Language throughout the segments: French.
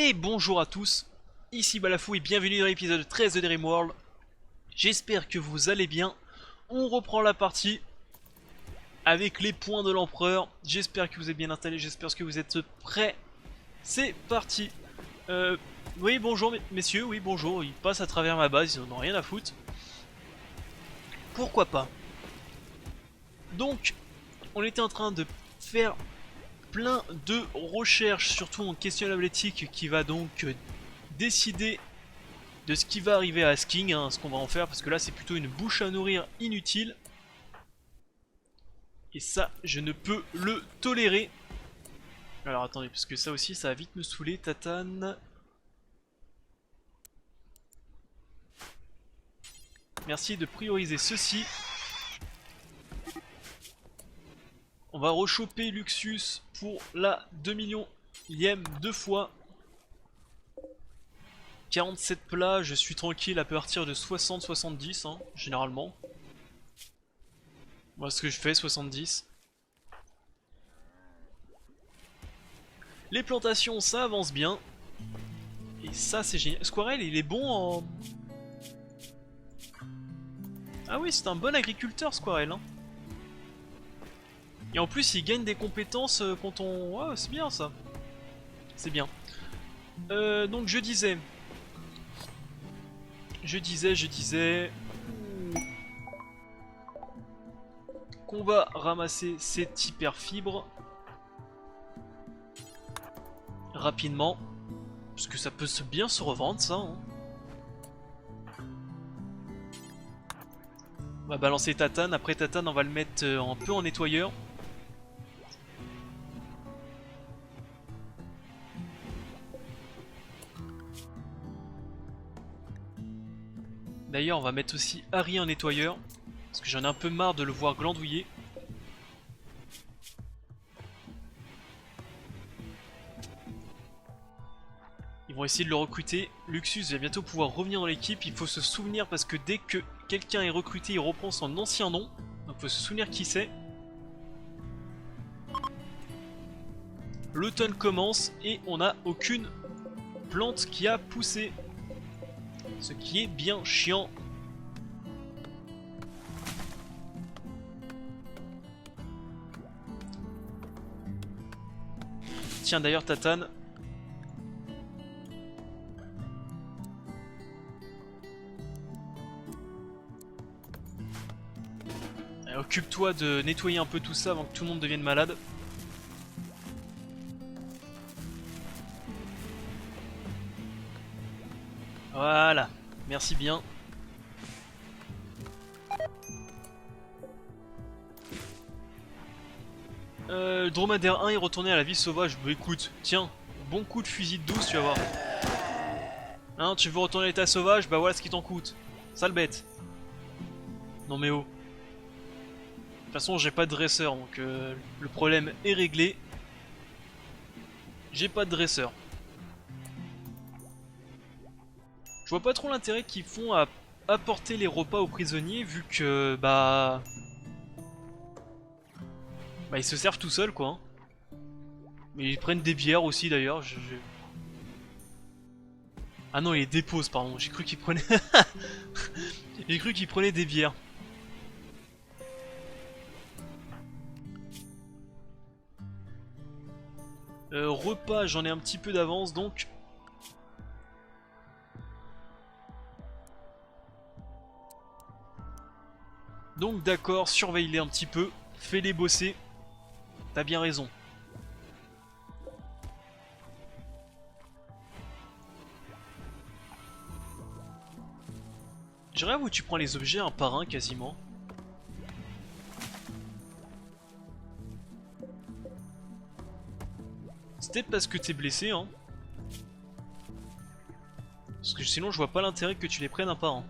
Et bonjour à tous, ici Balafou et bienvenue dans l'épisode 13 de Dreamworld. J'espère que vous allez bien. On reprend la partie avec les points de l'empereur. J'espère que vous êtes bien installés, j'espère que vous êtes prêts. C'est parti. Oui bonjour messieurs, oui bonjour, ils passent à travers ma base, ils n'en ont rien à foutre. Pourquoi pas. Donc, on était en train de faire plein de recherches, surtout en questionnable éthique, qui va donc décider de ce qui va arriver à Asking, ce qu'on va en faire, parce que là c'est plutôt une bouche à nourrir inutile. Et ça, je ne peux le tolérer. Alors attendez, parce que ça aussi, ça va vite me saouler, Tatane. Merci de prioriser ceci. On va rechoper Luxus pour la 2 millionième deux fois. 47 plats, je suis tranquille à partir de 60-70, généralement. Moi, ce que je fais, 70. Les plantations, ça avance bien. Et ça, c'est génial. Squirrel, il est bon en... Ah oui, c'est un bon agriculteur, Squirrel. Et en plus, il gagne des compétences quand on... Ouais, c'est bien, ça. C'est bien. Donc, je disais... qu'on va ramasser cette hyper fibre rapidement, parce que ça peut bien se revendre ça. On va balancer Tatane, après Tatane on va le mettre un peu en nettoyeur. D'ailleurs on va mettre aussi Harry en nettoyeur, parce que j'en ai un peu marre de le voir glandouiller. Ils vont essayer de le recruter. Luxus va bientôt pouvoir revenir dans l'équipe. Il faut se souvenir parce que dès que quelqu'un est recruté, il reprend son ancien nom. Donc il faut se souvenir qui c'est. L'automne commence et on n'a aucune plante qui a poussé. Ce qui est bien chiant. Tiens d'ailleurs Tatane. Occupe-toi de nettoyer un peu tout ça avant que tout le monde devienne malade. Voilà, merci bien. Dromadaire 1 est retourné à la vie sauvage. Bah écoute, tiens, bon coup de fusil de douce, tu vas voir. Hein, tu veux retourner à l'état sauvage? Bah voilà ce qui t'en coûte. Sale bête. Non mais oh. De toute façon j'ai pas de dresseur, donc le problème est réglé. J'ai pas de dresseur. Je vois pas trop l'intérêt qu'ils font à apporter les repas aux prisonniers, vu que bah ils se servent tout seuls quoi. Mais ils prennent des bières aussi d'ailleurs. Ah non, ils les déposent, pardon. J'ai cru qu'ils prenaient... J'ai cru qu'ils prenaient des bières. Repas, j'en ai un petit peu d'avance donc. Donc d'accord, surveille-les un petit peu. Fais-les bosser. T'as bien raison. Je rêve où tu prends les objets un par un quasiment. C'est peut-être parce que t'es blessé, hein. Parce que sinon je vois pas l'intérêt que tu les prennes un par un.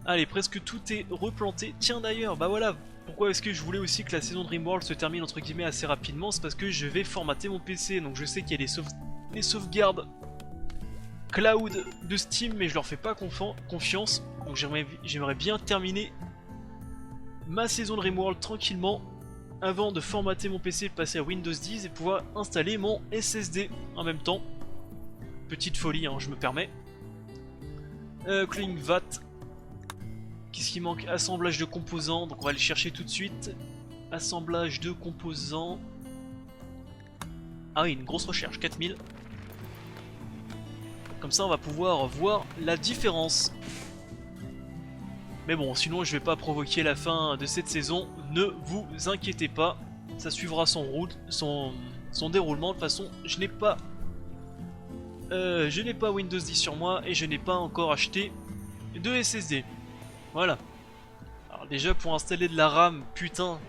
Allez, presque tout est replanté. Tiens d'ailleurs, bah voilà, pourquoi est-ce que je voulais aussi que la saison Dreamworld se termine entre guillemets assez rapidement? C'est parce que je vais formater mon PC, donc je sais qu'il y a des sauvegardes cloud de Steam, mais je leur fais pas confiance. Donc j'aimerais bien terminer ma saison Dreamworld tranquillement avant de formater mon PC, de passer à Windows 10 et pouvoir installer mon SSD en même temps. Petite folie, hein, je me permets. Cleaning vat. Qu'est-ce qui manque? Assemblage de composants, donc on va le chercher tout de suite. Assemblage de composants. Ah oui, une grosse recherche, 4000. Comme ça on va pouvoir voir la différence. Mais bon, sinon je vais pas provoquer la fin de cette saison, ne vous inquiétez pas. Ça suivra son déroulement. De toute façon, je n'ai pas Windows 10 sur moi et je n'ai pas encore acheté de SSD. Voilà. Alors déjà pour installer de la RAM, putain,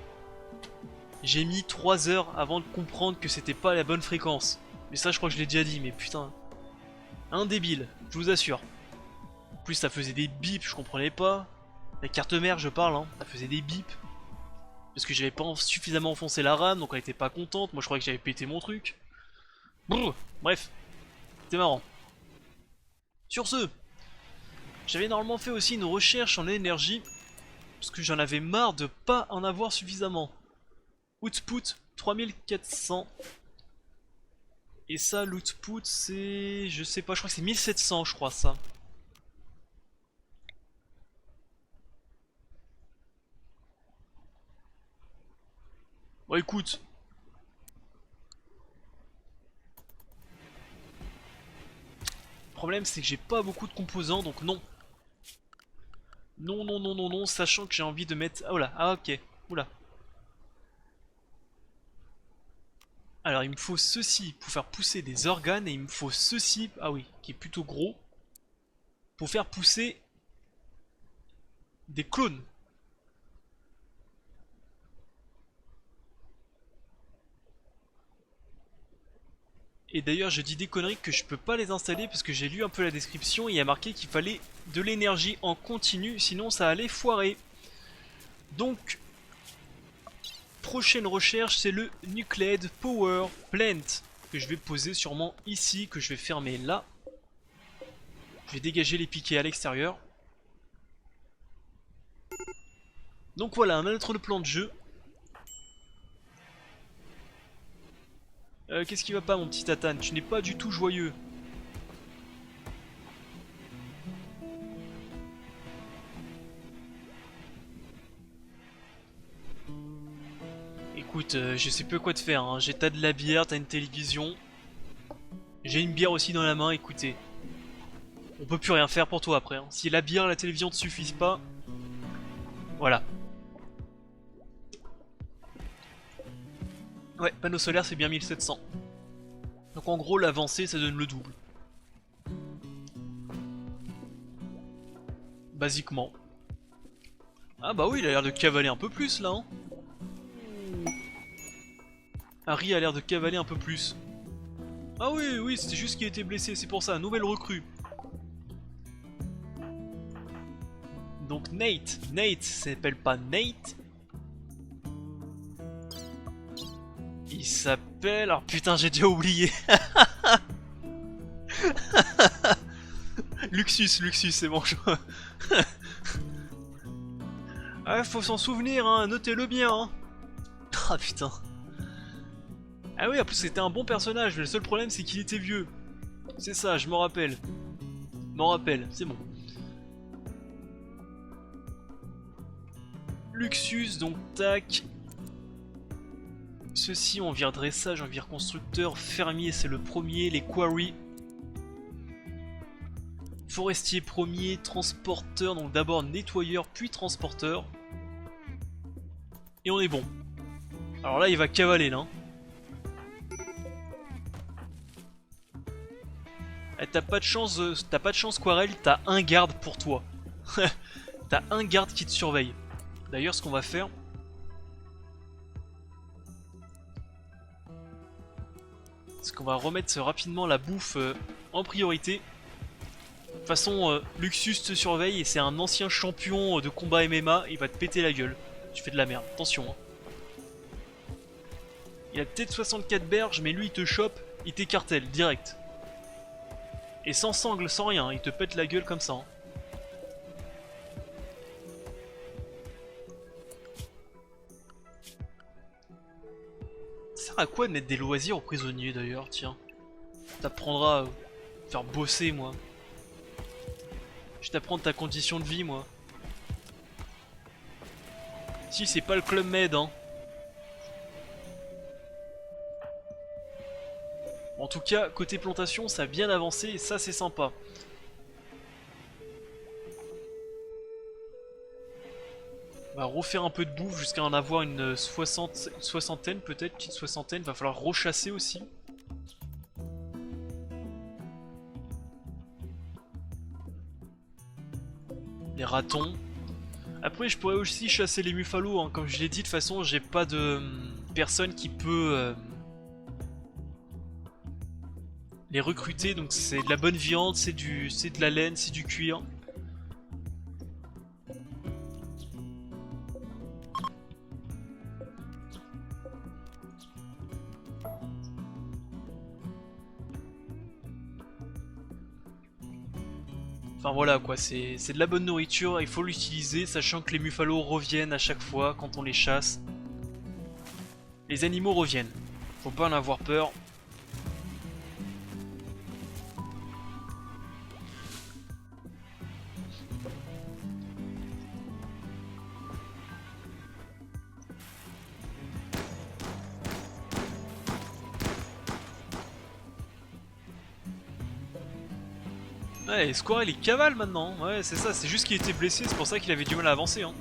j'ai mis 3 heures avant de comprendre que c'était pas la bonne fréquence. Mais ça je crois que je l'ai déjà dit, mais putain. Un débile, je vous assure. En plus ça faisait des bips, je comprenais pas. La carte mère je parle, hein, ça faisait des bips. Parce que j'avais pas suffisamment enfoncé la RAM, donc elle était pas contente. Moi je croyais que j'avais pété mon truc. Brrr, bref, c'était marrant. Sur ce, j'avais normalement fait aussi une recherche en énergie. Parce que j'en avais marre de pas en avoir suffisamment. Output 3400. Et ça, l'output c'est... je sais pas, je crois que c'est 1700 je crois ça. Bon écoute. Le problème c'est que j'ai pas beaucoup de composants donc non. Non, non, non, non, non, sachant que j'ai envie de mettre... ah oula, ah ok, oula. Alors il me faut ceci pour faire pousser des organes et il me faut ceci, ah oui, qui est plutôt gros, pour faire pousser des clones. Et d'ailleurs je dis des conneries que je peux pas les installer parce que j'ai lu un peu la description et il y a marqué qu'il fallait de l'énergie en continu sinon ça allait foirer. Donc prochaine recherche c'est le Nucleated Power Plant que je vais poser sûrement ici, que je vais fermer là. Je vais dégager les piquets à l'extérieur. Donc voilà, un autre plan de jeu. Qu'est-ce qui va pas mon petit Tatane? Tu n'es pas du tout joyeux. Écoute, je sais peu quoi te faire, hein. T'as de la bière, t'as une télévision. J'ai une bière aussi dans la main, écoutez. On peut plus rien faire pour toi après, hein. Si la bière et la télévision ne suffisent pas... voilà. Ouais, panneau solaire c'est bien 1700. Donc en gros l'avancée ça donne le double. Basiquement. Ah bah oui, il a l'air de cavaler un peu plus là, hein. Harry a l'air de cavaler un peu plus. Ah oui, oui, c'était juste qu'il était blessé, c'est pour ça, nouvelle recrue. Donc Nate, s'appelle pas Nate. Il s'appelle... alors putain j'ai déjà oublié. Luxus, c'est bon. Ah faut s'en souvenir, hein, notez-le bien. Hein. Ah putain. Ah oui, en plus c'était un bon personnage, mais le seul problème c'est qu'il était vieux. C'est ça, je m'en rappelle. C'est bon. Luxus, donc tac. Ceci, on vire dressage, on vire constructeur. Fermier, c'est le premier. Les quarry. Forestier premier, transporteur, donc d'abord nettoyeur, puis transporteur. Et on est bon. Alors là, il va cavaler, là. Eh, t'as pas de chance, Quarel, t'as un garde pour toi. T'as un garde qui te surveille. D'ailleurs, ce qu'on va faire... c'est qu'on va remettre rapidement la bouffe en priorité. De toute façon, Luxus te surveille et c'est un ancien champion de combat MMA, il va te péter la gueule. Tu fais de la merde, attention. Hein. Il a peut-être 64 berges, mais lui il te chope, il t'écartèle direct. Et sans sangle, sans rien, il te pète la gueule comme ça. Hein. Ça sert à quoi de mettre des loisirs aux prisonniers d'ailleurs, tiens. T'apprendras Faire bosser moi. Je t'apprends ta condition de vie moi. Si c'est pas le Club Med hein. En tout cas, côté plantation, ça a bien avancé et ça c'est sympa. On va refaire un peu de bouffe jusqu'à en avoir une soixantaine peut-être, petite soixantaine. Va falloir rechasser aussi. Les ratons. Après je pourrais aussi chasser les muffalos, hein. Comme je l'ai dit, de toute façon j'ai pas de personne qui peut les recruter, donc c'est de la bonne viande, c'est de la laine, c'est du cuir. Enfin voilà quoi, c'est de la bonne nourriture, il faut l'utiliser, sachant que les muffalos reviennent à chaque fois quand on les chasse. Les animaux reviennent, faut pas en avoir peur. Ouais, Squirrel il cavale maintenant, ouais c'est ça, c'est juste qu'il était blessé, c'est pour ça qu'il avait du mal à avancer hein.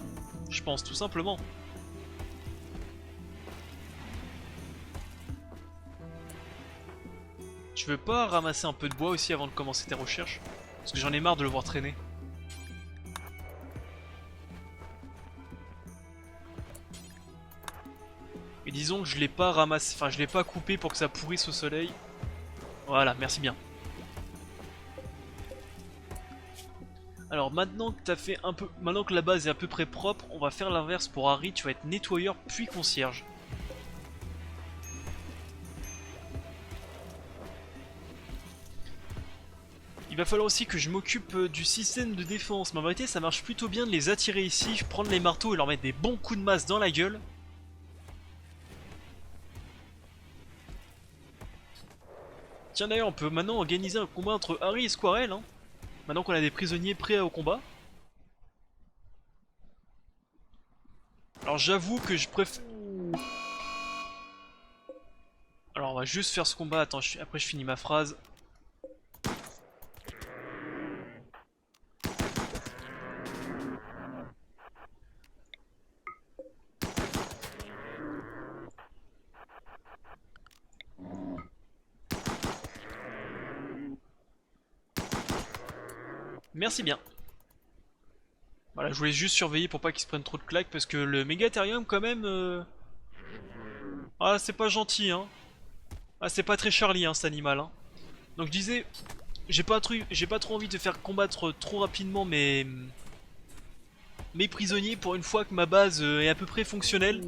Je pense tout simplement. Tu veux pas ramasser un peu de bois aussi avant de commencer tes recherches? Parce que j'en ai marre de le voir traîner. Et disons que je l'ai pas ramassé, enfin je l'ai pas coupé pour que ça pourrisse au soleil. Voilà, merci bien. Alors maintenant que t'as fait un peu, maintenant que la base est à peu près propre, on va faire l'inverse pour Harry. Tu vas être nettoyeur puis concierge. Il va falloir aussi que je m'occupe du système de défense. Mais en vérité ça marche plutôt bien de les attirer ici, prendre les marteaux et leur mettre des bons coups de masse dans la gueule. Tiens d'ailleurs on peut maintenant organiser un combat entre Harry et Squirrel hein. Maintenant qu'on a des prisonniers prêts au combat. Alors j'avoue que je préfère... Alors on va juste faire ce combat, attends, après je finis ma phrase. Merci bien. Voilà, je voulais juste surveiller pour pas qu'ils se prennent trop de claques parce que le Mégatherium quand même... Ah c'est pas gentil hein. Ah c'est pas très Charlie hein cet animal hein. Donc je disais, j'ai pas trop envie de faire combattre trop rapidement mes prisonniers pour une fois que ma base est à peu près fonctionnelle.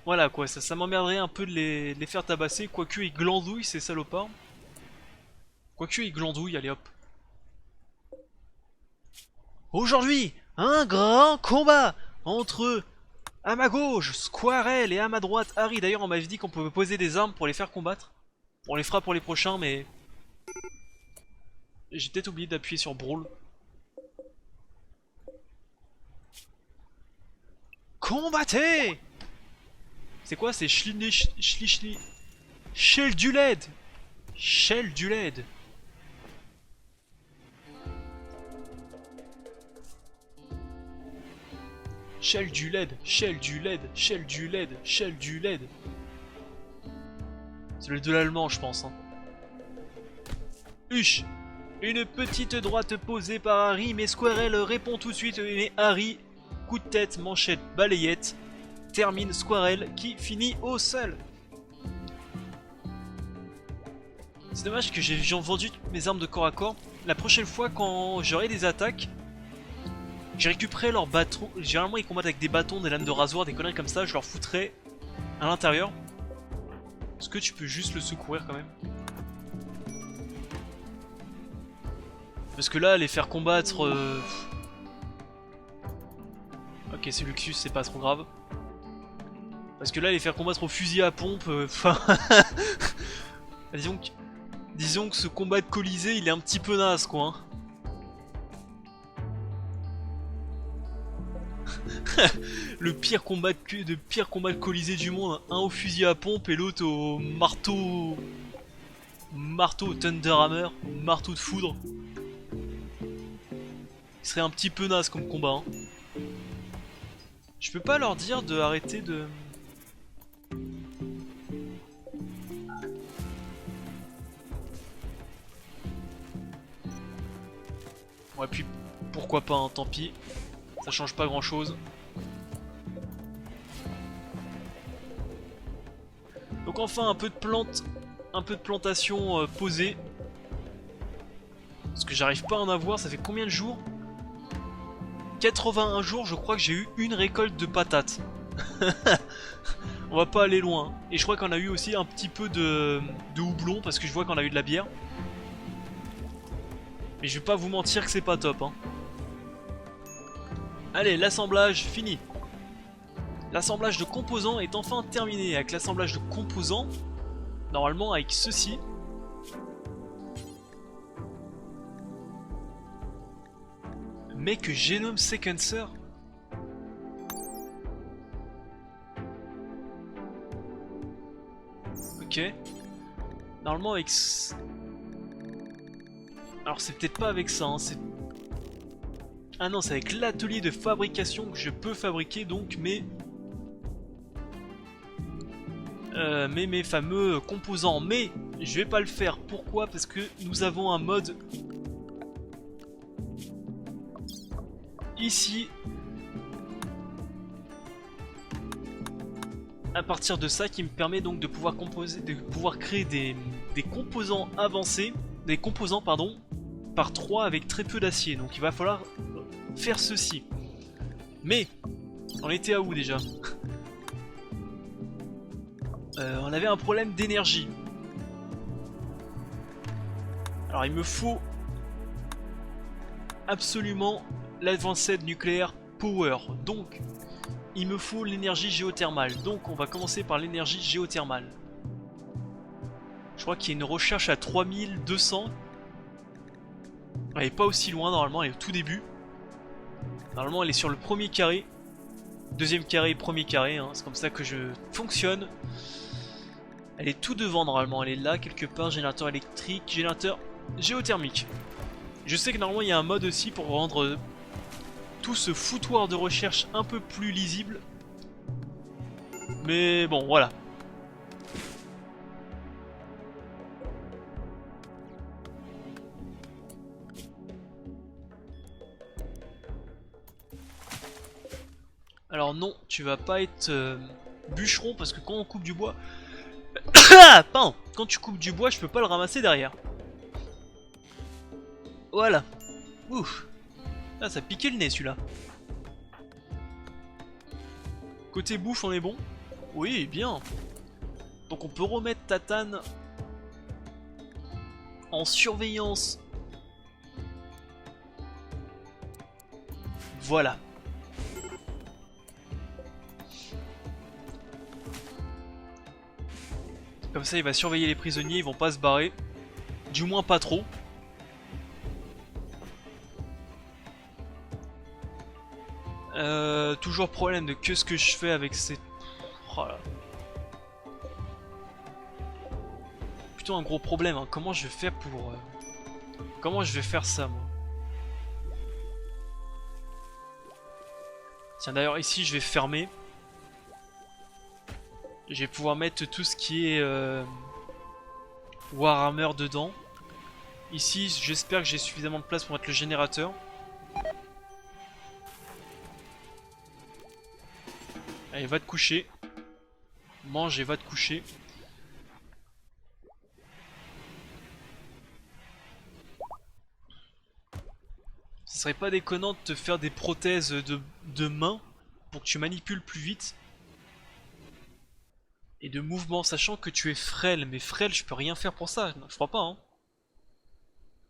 Voilà quoi, ça m'emmerderait un peu de les faire tabasser, quoique ils glandouillent ces salopards. Quoique ils glandouillent, allez hop. Aujourd'hui, un grand combat entre à ma gauche Squirrel et à ma droite Harry. D'ailleurs on m'avait dit qu'on pouvait poser des armes pour les faire combattre. On les fera pour les prochains mais... J'ai peut-être oublié d'appuyer sur Brawl. Combattez! C'est quoi? C'est Schli... Shell du LED! Shell du LED! Shell du LED, Shell du LED, Shell du LED, Shell du LED. C'est le de l'allemand je pense. Hein. Huch! Une petite droite posée par Harry, mais Squirrel répond tout de suite. Mais Harry, coup de tête, manchette, balayette, termine Squirrel qui finit au sol. C'est dommage que j'ai vendu toutes mes armes de corps à corps. La prochaine fois quand j'aurai des attaques, j'ai récupéré leurs bâtons. Généralement ils combattent avec des bâtons, des lames de rasoir, des conneries comme ça. Je leur foutrai à l'intérieur. Est-ce que tu peux juste le secourir quand même? Parce que là les faire combattre... Ok c'est Luxus, c'est pas trop grave. Parce que là les faire combattre au fusil à pompe... Disons que ce combat de Colisée, il est un petit peu naze, quoi. Hein. Le pire combat de Colisée du monde, un au fusil à pompe et l'autre au marteau Thunderhammer, marteau de foudre. Il serait un petit peu naze comme combat. Hein. Je peux pas leur dire de arrêter de... Ouais, puis pourquoi pas, hein, tant pis. Ça change pas grand chose. Donc enfin un peu de plantation posée. Parce que j'arrive pas à en avoir, ça fait combien de jours? 81 jours, je crois que j'ai eu une récolte de patates. On va pas aller loin. Et je crois qu'on a eu aussi un petit peu de houblon, parce que je vois qu'on a eu de la bière. Mais je vais pas vous mentir que c'est pas top. Hein. Allez, l'assemblage fini. L'assemblage de composants est enfin terminé. Avec l'assemblage de composants, normalement avec ceci. Mec, Genome Sequencer. Ok. Normalement avec... Alors c'est peut-être pas avec ça, hein, c'est... Ah non, c'est avec l'atelier de fabrication que je peux fabriquer donc mes fameux composants. Mais je vais pas le faire. Pourquoi? Parce que nous avons un mode ici à partir de ça qui me permet donc de pouvoir créer des composants avancés, des composants pardon, par 3 avec très peu d'acier. Donc il va falloir faire ceci. Mais on était à où déjà? On avait un problème d'énergie. Alors il me faut absolument l'Advanced Nuclear Power. Donc il me faut l'énergie géothermale. Donc on va commencer par l'énergie géothermale. Je crois qu'il y a une recherche à 3200. Elle est pas aussi loin normalement, elle est au tout début. Normalement elle est sur le premier carré. Deuxième carré, premier carré, hein. C'est comme ça que je fonctionne. Elle est tout devant normalement, elle est là quelque part, générateur électrique, générateur géothermique. Je sais que normalement il y a un mode aussi pour rendre tout ce foutoir de recherche un peu plus lisible. Mais bon, voilà. Alors non, tu vas pas être bûcheron parce que quand on coupe du bois... Ah, pardon. Quand tu coupes du bois, je peux pas le ramasser derrière. Voilà. Ouf. Ah, ça piquait le nez celui-là. Côté bouffe, on est bon? Oui, bien. Donc on peut remettre Tatane en surveillance. Voilà. Comme ça, il va surveiller les prisonniers, ils vont pas se barrer. Du moins pas trop. Toujours problème de que ce que je fais avec ces... Oh là. Plutôt un gros problème, hein. Comment je vais faire pour... Comment je vais faire ça, moi? Tiens, d'ailleurs, ici, je vais fermer. Je vais pouvoir mettre tout ce qui est... Warhammer dedans. Ici, j'espère que j'ai suffisamment de place pour mettre le générateur. Allez, va te coucher. Mange et va te coucher. Ce serait pas déconnant de te faire des prothèses de main pour que tu manipules plus vite. Et de mouvement, sachant que tu es frêle. Mais frêle, je peux rien faire pour ça. Non, je crois pas, hein.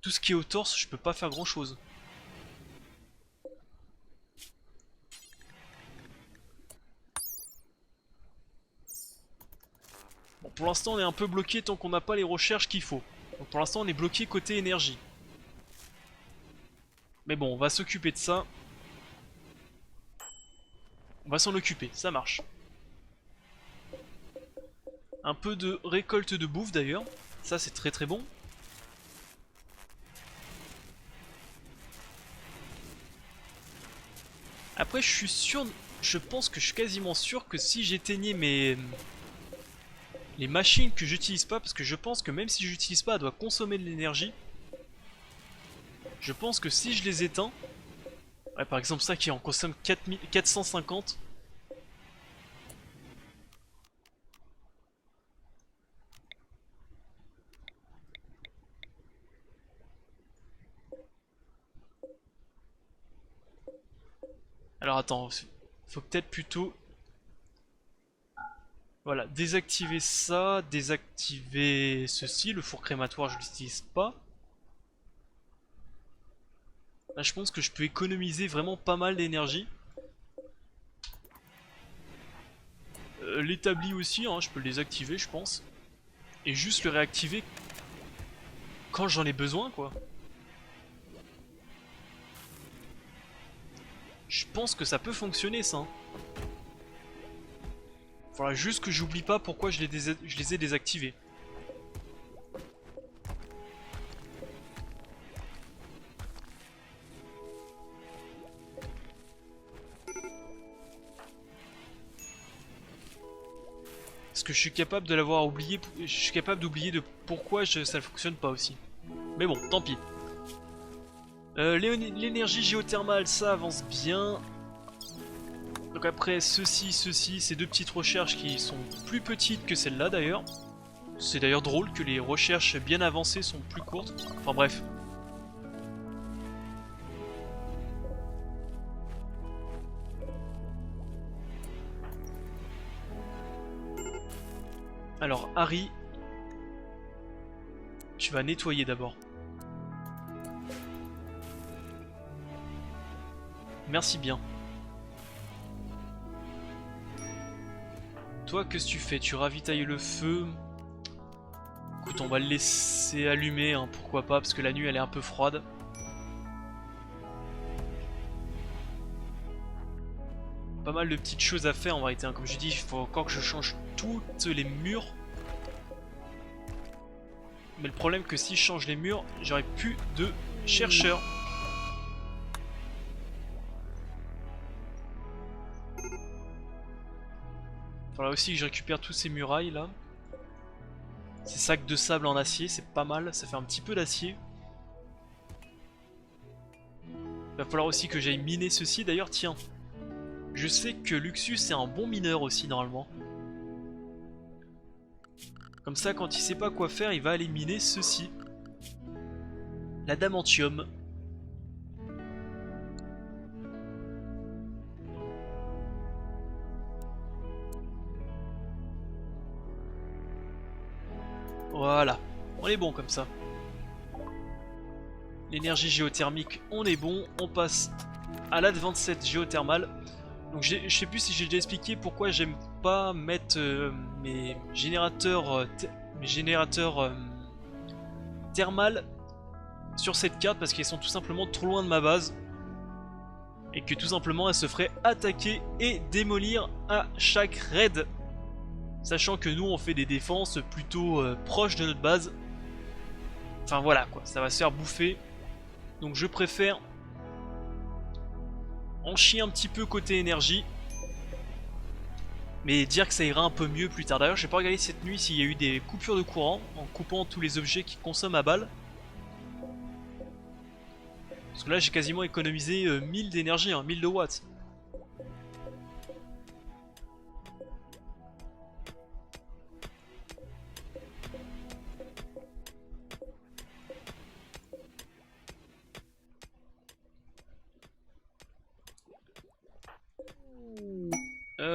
Tout ce qui est au torse, je peux pas faire grand chose. Bon, pour l'instant on est un peu bloqué tant qu'on n'a pas les recherches qu'il faut. Donc pour l'instant on est bloqué côté énergie. Mais bon, on va s'occuper de ça. On va s'en occuper, ça marche. Un peu de récolte de bouffe d'ailleurs. Ça c'est très très bon. Après je suis sûr, je pense que je suis quasiment sûr que si j'éteignais les machines que j'utilise pas, parce que je pense que même si j'utilise pas, elle doit consommer de l'énergie. Je pense que si je les éteins, ouais, par exemple ça qui en consomme 450. Alors attends, faut peut-être plutôt... Voilà, désactiver ça, désactiver ceci, le four crématoire je l'utilise pas. Là je pense que je peux économiser vraiment pas mal d'énergie. L'établi aussi, hein, je peux le désactiver je pense. Et juste le réactiver quand j'en ai besoin quoi. Je pense que ça peut fonctionner ça. Hein. Faudra juste que j'oublie pas pourquoi je les ai désactivés. Parce que je suis capable de l'avoir oublié, je suis capable d'oublier de pourquoi ça ne fonctionne pas aussi. Mais bon, tant pis. L'énergie géothermale, ça avance bien. Donc après, ceci, ces deux petites recherches qui sont plus petites que celle-là d'ailleurs. C'est d'ailleurs drôle que les recherches bien avancées sont plus courtes. Enfin bref. Alors Harry, tu vas nettoyer d'abord. Merci bien. Toi, qu'est-ce que tu fais? Tu ravitailles le feu. Écoute, on va le laisser allumer, hein, pourquoi pas, parce que la nuit elle est un peu froide. Pas mal de petites choses à faire en vérité, hein. Comme je dis, il faut encore que je change toutes les murs. Mais le problème que si je change les murs, j'aurai plus de chercheurs. Il faudra aussi que je récupère tous ces murailles là. Ces sacs de sable en acier, c'est pas mal, ça fait un petit peu d'acier. Il va falloir aussi que j'aille miner ceci. D'ailleurs, tiens, je sais que Luxus est un bon mineur aussi normalement. Comme ça, quand il sait pas quoi faire, il va aller miner ceci. L'adamantium. Voilà, on est bon comme ça. L'énergie géothermique, on est bon. On passe à l'Advanced géothermal. Donc je sais plus si j'ai déjà expliqué pourquoi j'aime pas mettre mes générateurs thermales sur cette carte, parce qu'ils sont tout simplement trop loin de ma base. Et que tout simplement elle se ferait attaquer et démolir à chaque raid. Sachant que nous on fait des défenses plutôt proches de notre base. Enfin voilà quoi, ça va se faire bouffer. Donc je préfère en chier un petit peu côté énergie. Mais dire que ça ira un peu mieux plus tard. D'ailleurs j'ai pas regardé cette nuit s'il y a eu des coupures de courant en coupant tous les objets qui consomment à balle. Parce que là j'ai quasiment économisé 1000 d'énergie, hein, 1000 de watts.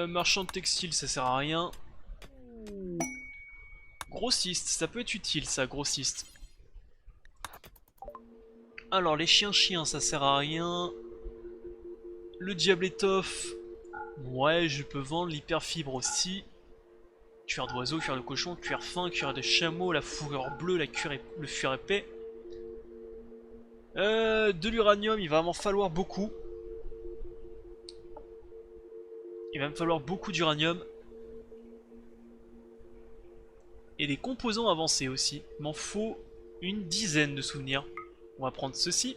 Marchand de textile, ça sert à rien. Grossiste, ça peut être utile ça, grossiste. Alors les chiens, ça sert à rien. Le diable étoffe, ouais, je peux vendre l'hyperfibre aussi. Cuir d'oiseau, cuir de cochon, cuir fin, cuir de chameau, la fourrure bleue, le cuir épais. De l'uranium, il va m'en falloir beaucoup. Il va me falloir beaucoup d'uranium. Et des composants avancés aussi. Il m'en faut une dizaine de souvenirs. On va prendre ceci.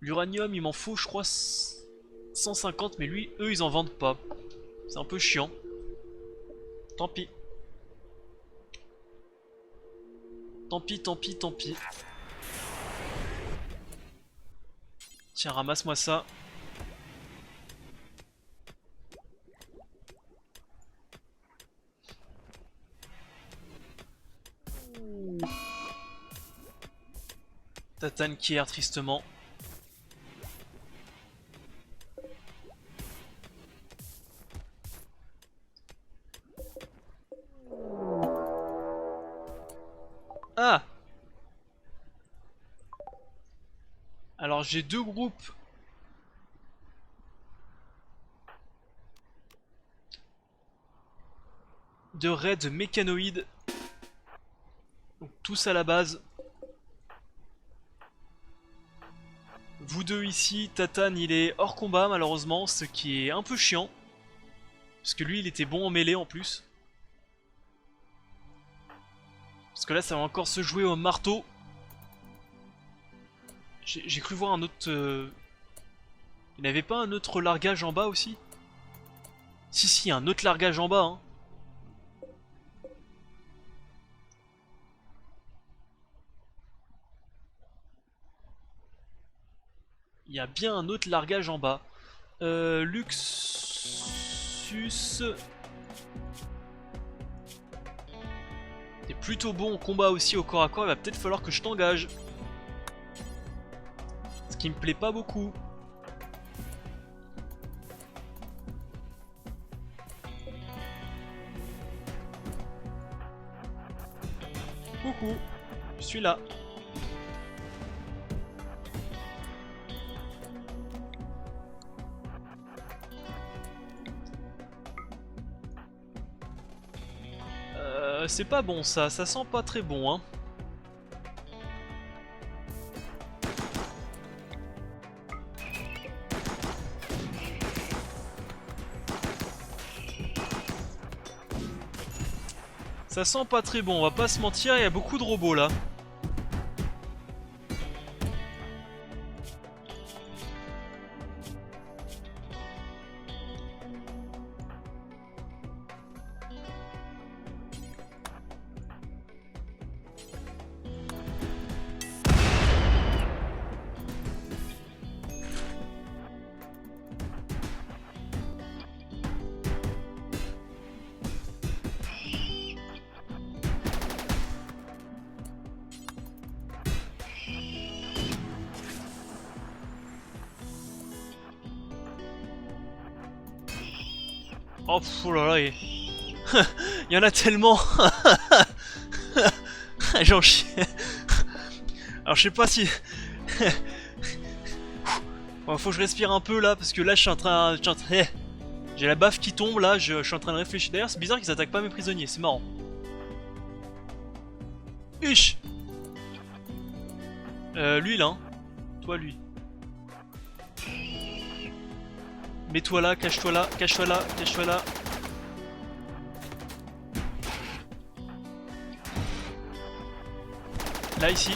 L'uranium, il m'en faut, je crois, 150, mais lui, eux, ils en vendent pas. C'est un peu chiant. Tant pis. Tant pis, tant pis, tant pis. Tiens, ramasse-moi ça. Tatane qui erre tristement. Ah! Alors j'ai deux groupes. De raids mécanoïdes. Donc tous à la base. Vous deux ici, Tatane il est hors combat malheureusement, ce qui est un peu chiant. Parce que lui il était bon en mêlée en plus. Parce que là ça va encore se jouer au marteau. J'ai cru voir un autre... Il n'y avait pas un autre largage en bas aussi? Si, un autre largage en bas hein. Il y a bien un autre largage en bas. Luxus... T'es plutôt bon au combat aussi au corps à corps, il va peut-être falloir que je t'engage. Ce qui me plaît pas beaucoup. Coucou, je suis là. C'est pas bon ça sent pas très bon hein. Ça sent pas très bon, on va pas se mentir, il y a beaucoup de robots là. Oh, oh là là, il y en a tellement. J'en chie. Alors je sais pas si... Bon, faut que je respire un peu là, parce que là je suis en train... J'ai la baffe qui tombe là, je suis en train de réfléchir. D'ailleurs c'est bizarre qu'ils attaquent pas mes prisonniers, c'est marrant. Huch. Lui là, hein. Toi lui. Mets-toi là, cache-toi là, cache-toi là, cache-toi là. Là ici.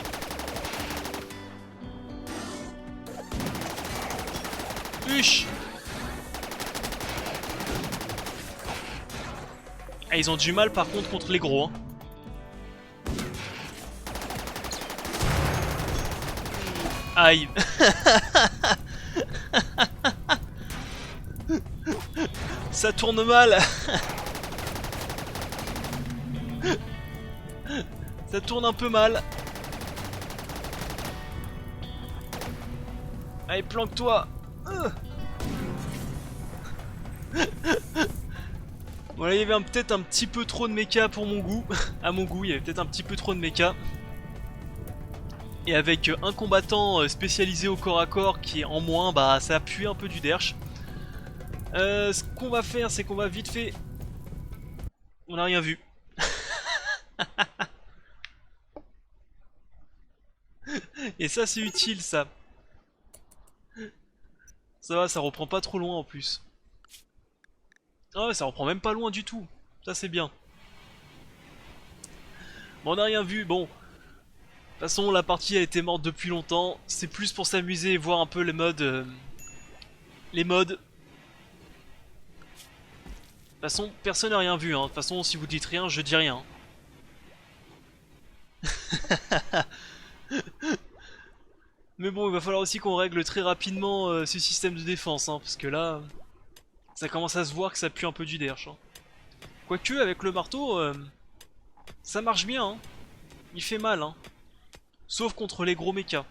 Huch. Ah, ils ont du mal par contre contre les gros hein. Aïe. Ça tourne mal. Ça tourne un peu mal. Allez, planque-toi. Voilà, il y avait peut-être un petit peu trop de mecha pour mon goût. À mon goût, il y avait peut-être un petit peu trop de mecha. Et avec un combattant spécialisé au corps à corps qui est en moins, bah ça appuie un peu du derche. Ce qu'on va faire, c'est qu'on va vite fait On n'a rien vu. Et ça c'est utile ça. Ça va, ça reprend pas trop loin en plus. Ah ouais, ça reprend même pas loin du tout. Ça c'est bien. Bon, on n'a rien vu, bon. De toute façon la partie a été morte depuis longtemps. C'est plus pour s'amuser et voir un peu les modes. Les modes. De toute façon, personne n'a rien vu. Hein. De toute façon, si vous dites rien, je dis rien. Mais bon, il va falloir aussi qu'on règle très rapidement ce système de défense, hein, parce que là, ça commence à se voir que ça pue un peu du derche. Hein. Quoique, avec le marteau, ça marche bien, hein. Il fait mal, hein. Sauf contre les gros mechas.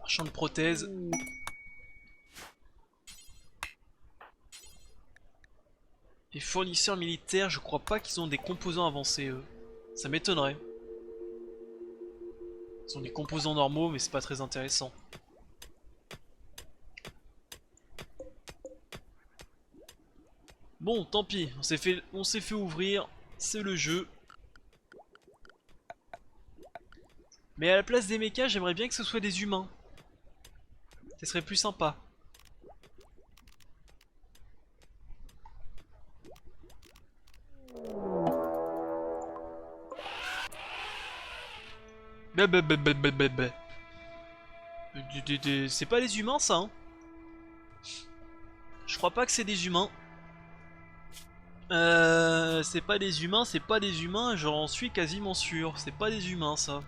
Marchand de prothèses. Les fournisseurs militaires, je crois pas qu'ils ont des composants avancés, eux. Ça m'étonnerait. Ils ont des composants normaux, mais c'est pas très intéressant. Bon, tant pis, on s'est fait ouvrir, c'est le jeu. Mais à la place des mechas, j'aimerais bien que ce soit des humains. Ce serait plus sympa. C'est pas des humains ça, hein. Je crois pas que c'est des humains. C'est pas des humains, c'est pas des humains, j'en suis quasiment sûr. C'est pas des humains ça.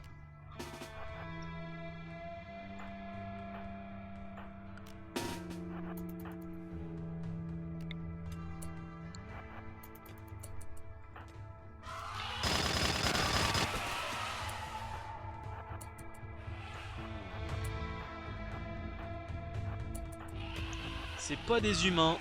C'est pas des humains.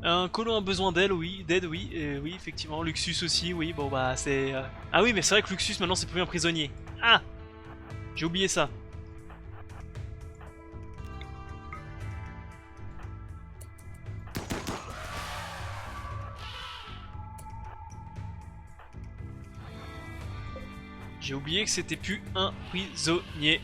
Un colon a besoin d'aide, oui, oui, effectivement. Luxus aussi, oui, bon bah c'est... Ah oui, mais c'est vrai que Luxus maintenant c'est plus un prisonnier. Ah, j'ai oublié ça. J'ai oublié que c'était plus un prisonnier.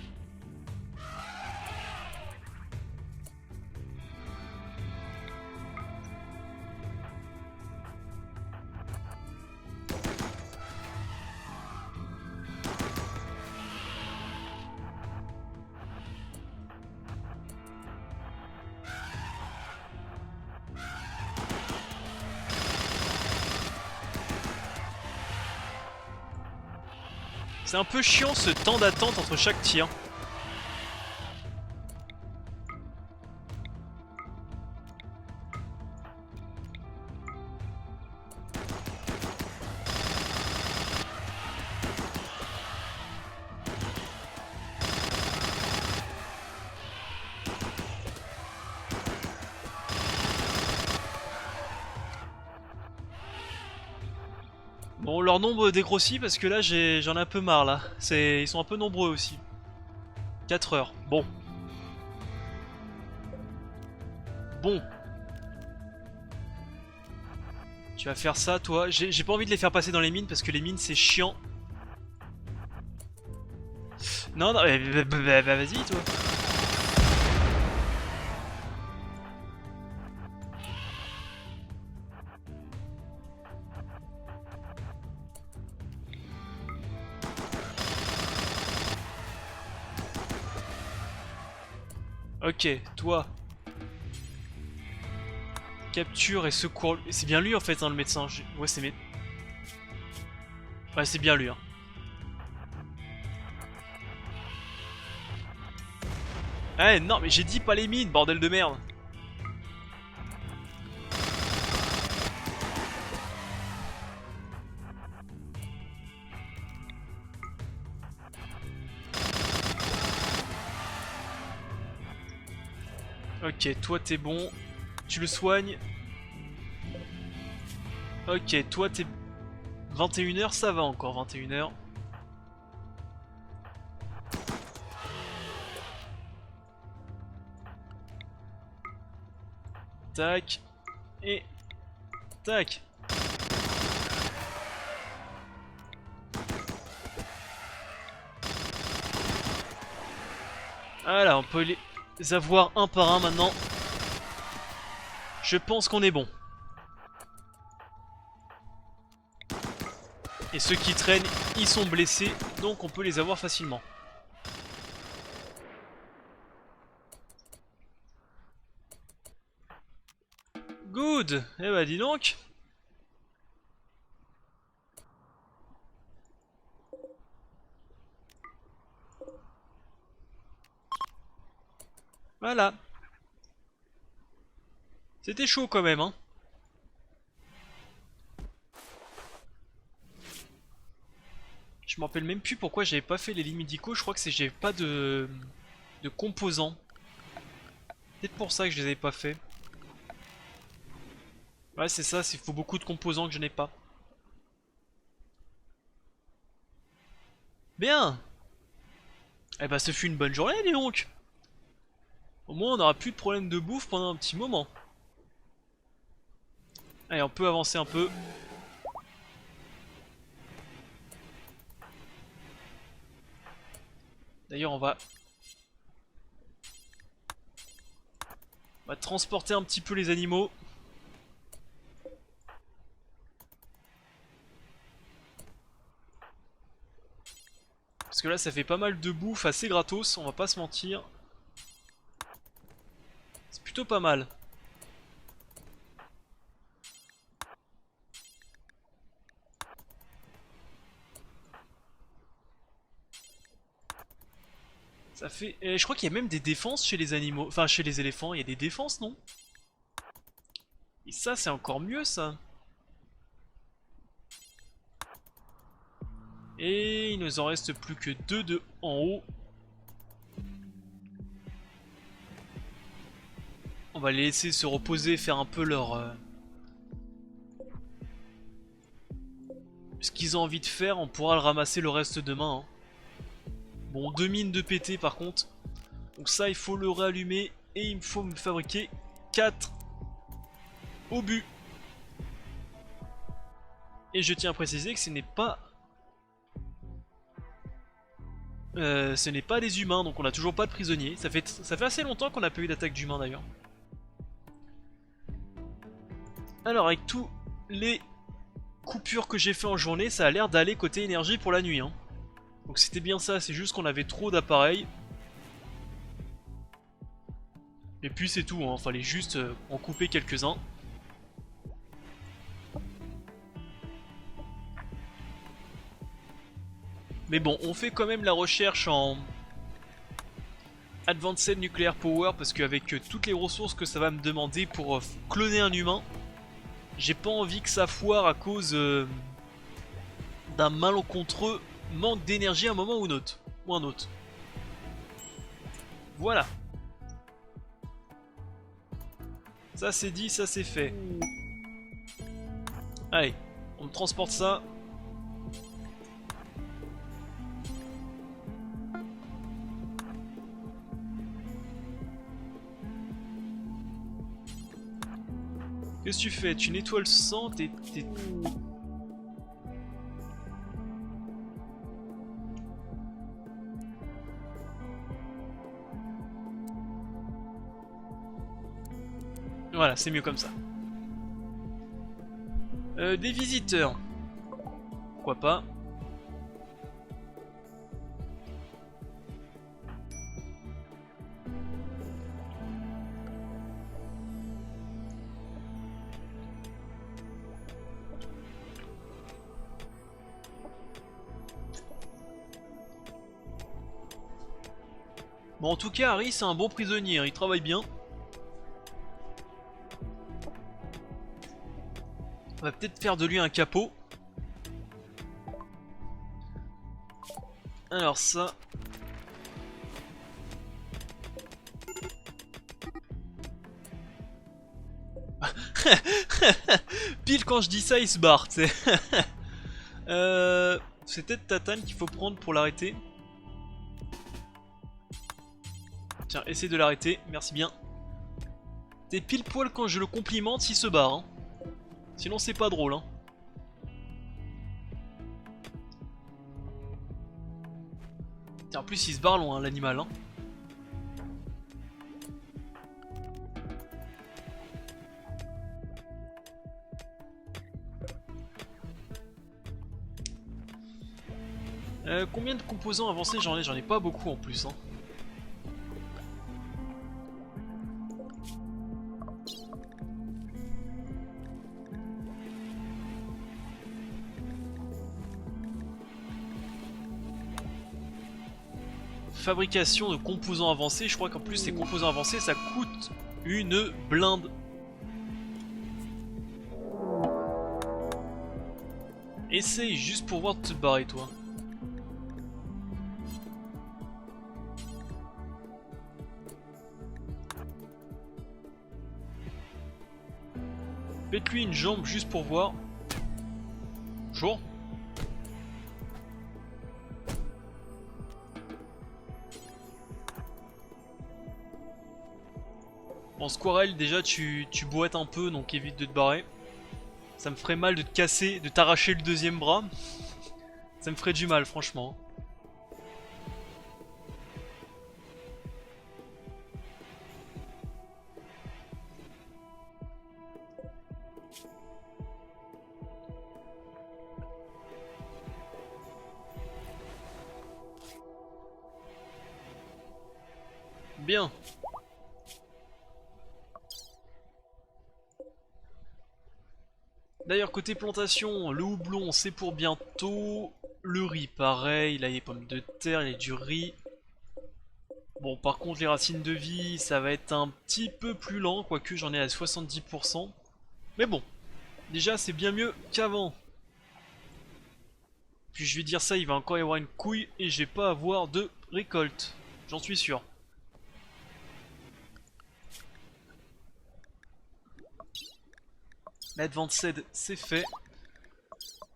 C'est un peu chiant ce temps d'attente entre chaque tir. Bon, leur nombre dégrossit parce que là j'en ai un peu marre là. Ils sont un peu nombreux aussi. 4 heures. Bon. Bon. Tu vas faire ça toi. J'ai pas envie de les faire passer dans les mines parce que les mines c'est chiant. Non, non, vas-y toi. Ok, toi. Capture et secours. C'est bien lui en fait, hein, le médecin. Ouais, c'est ouais, c'est bien lui. Hein. Eh non, mais j'ai dit pas les mines, bordel de merde. Ok, toi t'es bon. Tu le soignes. Ok, toi t'es... 21h, ça va encore, 21h. Tac. Et... tac. Voilà, on peut les avoir un par un maintenant. Je pense qu'on est bon. Et ceux qui traînent, ils sont blessés, donc on peut les avoir facilement. Good. Eh bah dis donc. Voilà. C'était chaud quand même, hein. Je me rappelle même plus pourquoi j'avais pas fait les lignes médicaux. Je crois que c'est j'avais pas de composants. Peut-être pour ça que je les avais pas fait. Ouais, c'est ça, il faut beaucoup de composants que je n'ai pas. Bien. Eh bah, ce fut une bonne journée, dis donc. Au moins, on aura plus de problème de bouffe pendant un petit moment. Allez, on peut avancer un peu. D'ailleurs, on va transporter un petit peu les animaux. Parce que là, ça fait pas mal de bouffe assez gratos, on va pas se mentir. C'est plutôt pas mal. Ça fait... je crois qu'il y a même des défenses chez les animaux. Enfin, chez les éléphants, il y a des défenses, non? Et ça, c'est encore mieux, ça. Et il nous en reste plus que 2 de en haut. On va les laisser se reposer, faire un peu leur... ce qu'ils ont envie de faire, on pourra le ramasser le reste demain. Hein. Bon, 2 mines de pété par contre. Donc ça, il faut le réallumer. Et il me faut me fabriquer 4 obus. Et je tiens à préciser que ce n'est pas... ce n'est pas des humains, donc on n'a toujours pas de prisonniers. Ça fait assez longtemps qu'on n'a pas eu d'attaque d'humains d'ailleurs. Alors avec tous les coupures que j'ai fait en journée, ça a l'air d'aller côté énergie pour la nuit. Hein. Donc c'était bien ça, c'est juste qu'on avait trop d'appareils. Et puis c'est tout, hein. Fallait juste en couper quelques-uns. Mais bon, on fait quand même la recherche en Advanced Nuclear Power parce qu'avec toutes les ressources que ça va me demander pour cloner un humain, j'ai pas envie que ça foire à cause d'un malencontreux manque d'énergie à un moment ou un autre. Voilà. Ça c'est dit, ça c'est fait. Allez, on me transporte ça. Qu'est-ce que tu fais? Tu nettoies le sang, t'es... Voilà, c'est mieux comme ça. Des visiteurs. Pourquoi pas? Bon, en tout cas, Harry, c'est un bon prisonnier, il travaille bien. On va peut-être faire de lui un capot. Alors ça... Pile quand je dis ça, il se barre, tu sais. C'est peut-être Tatane qu'il faut prendre pour l'arrêter. Tiens, essaie de l'arrêter, merci bien. T'es pile poil quand je le complimente, il se barre. Hein. Sinon c'est pas drôle. Hein. Tiens, en plus il se barre loin, l'animal. Hein. Combien de composants avancés j'en ai? J'en ai pas beaucoup en plus. Hein. Fabrication de composants avancés, je crois qu'en plus ces composants avancés ça coûte une blinde. Essaye juste pour voir de te barrer toi. Pète-lui une jambe juste pour voir. Bonjour. Bon, Squirrel, déjà tu boites un peu donc évite de te barrer. Ça me ferait mal de te casser, de t'arracher le deuxième bras. Ça me ferait du mal, franchement. Bien. D'ailleurs, côté plantation, le houblon c'est pour bientôt. Le riz, pareil. Là, il y a des pommes de terre, il y a du riz. Bon, par contre, les racines de vie, ça va être un petit peu plus lent, quoique j'en ai à 70%. Mais bon, déjà, c'est bien mieux qu'avant. Puis je vais dire ça, il va encore y avoir une couille et je vais pas avoir de récolte. J'en suis sûr. L'advanced, c'est fait.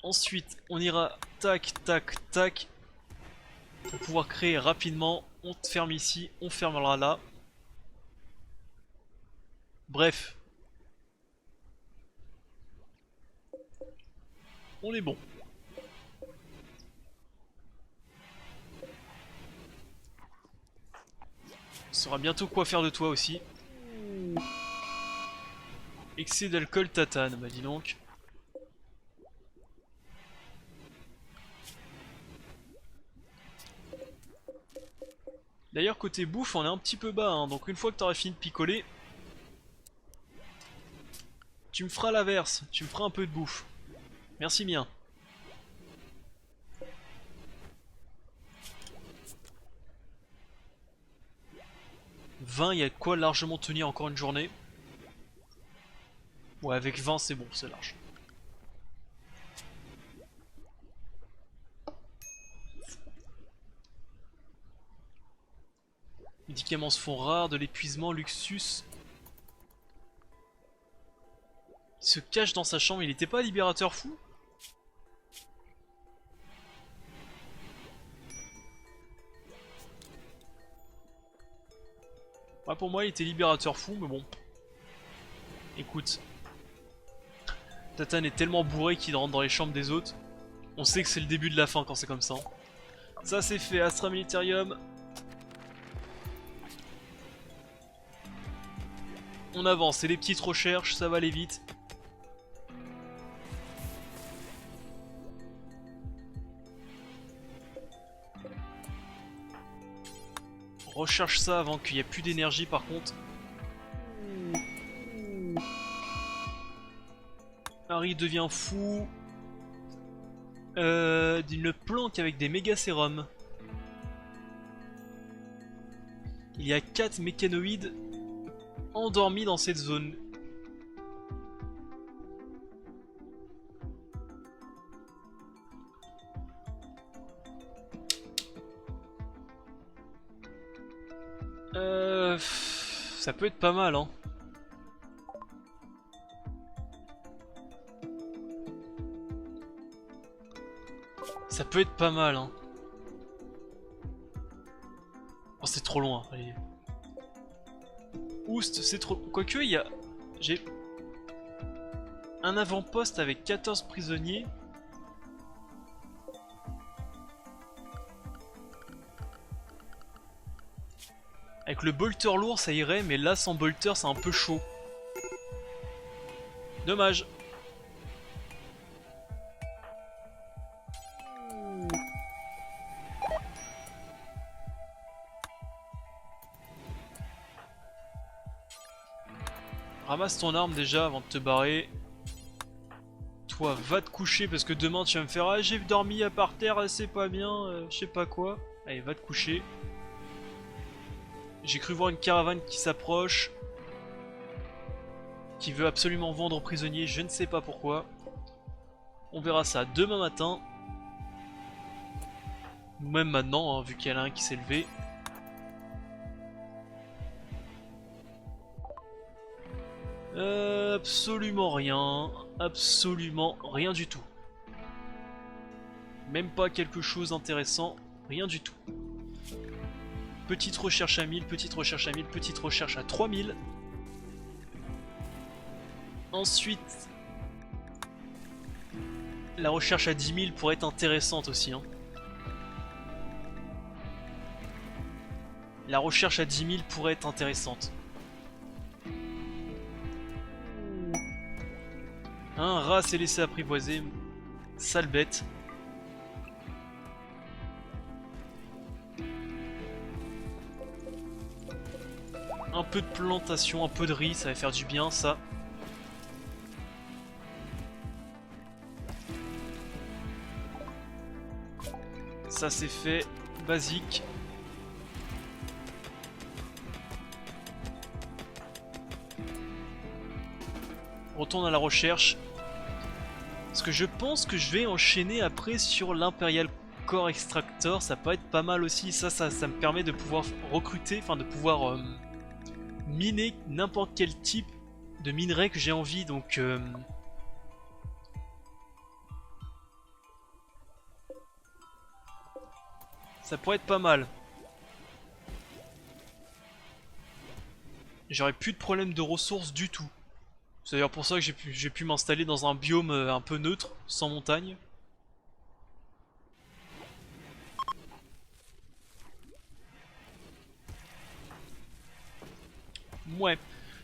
Ensuite, on ira tac, tac, tac. Pour pouvoir créer rapidement. On te ferme ici, on fermera là. Bref. On est bon. On saura bientôt quoi faire de toi aussi. Excès d'alcool tatane, bah dis donc. D'ailleurs côté bouffe on est un petit peu bas, hein, donc une fois que t'auras fini de picoler, tu me feras l'averse, tu me feras un peu de bouffe. Merci bien. « 20, il y a de quoi largement tenir encore une journée. Ouais, avec 20 c'est bon, c'est large. Médicaments se font rares, de l'épuisement, Luxus. Il se cache dans sa chambre, il était pas libérateur fou? Ouais, pour moi il était libérateur fou, mais bon. Écoute. Tatane est tellement bourré qu'il rentre dans les chambres des autres. On sait que c'est le début de la fin quand c'est comme ça. Ça c'est fait, Astra Militarium. On avance, c'est les petites recherches, ça va aller vite. Recherche ça avant qu'il n'y ait plus d'énergie par contre. Harry devient fou. D'une planque avec des méga sérums. Il y a 4 mécanoïdes endormis dans cette zone. Ça peut être pas mal, hein. Ça peut être pas mal, hein. Oh, c'est trop loin, allez. Oust, c'est trop... Quoique, il y a... J'ai... un avant-poste avec 14 prisonniers. Avec le bolter lourd, ça irait, mais là, sans bolter, c'est un peu chaud. Dommage. Ramasse ton arme déjà avant de te barrer. Toi, va te coucher parce que demain tu vas me faire ah j'ai dormi à par terre, c'est pas bien, je sais pas quoi. Allez, va te coucher. J'ai cru voir une caravane qui s'approche, qui veut absolument vendre aux prisonniers, je ne sais pas pourquoi. On verra ça demain matin. Ou même maintenant, hein, vu qu'il y en a un qui s'est levé. Absolument rien du tout. Même pas quelque chose d'intéressant, rien du tout. Petite recherche à 1000, petite recherche à 1000, petite recherche à 3000. Ensuite, la recherche à 10 000 pourrait être intéressante aussi. Hein. La recherche à 10 000 pourrait être intéressante. Un rat s'est laissé apprivoiser. Sale bête. Un peu de plantation, un peu de riz, ça va faire du bien ça. Ça c'est fait, basique. Retourne à la recherche. Parce que je pense que je vais enchaîner après sur l'Imperial Core Extractor, ça peut être pas mal aussi. Ça me permet de pouvoir recruter, enfin de pouvoir miner n'importe quel type de minerai que j'ai envie. Donc ça pourrait être pas mal. J'aurais plus de problème de ressources du tout. C'est d'ailleurs pour ça que j'ai pu m'installer dans un biome un peu neutre, sans montagne. Ouais.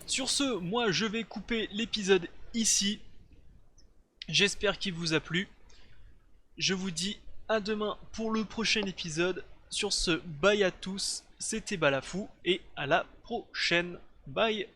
Sur ce, moi je vais couper l'épisode ici. J'espère qu'il vous a plu. Je vous dis à demain pour le prochain épisode. Sur ce, bye à tous, c'était Balafou et à la prochaine. Bye.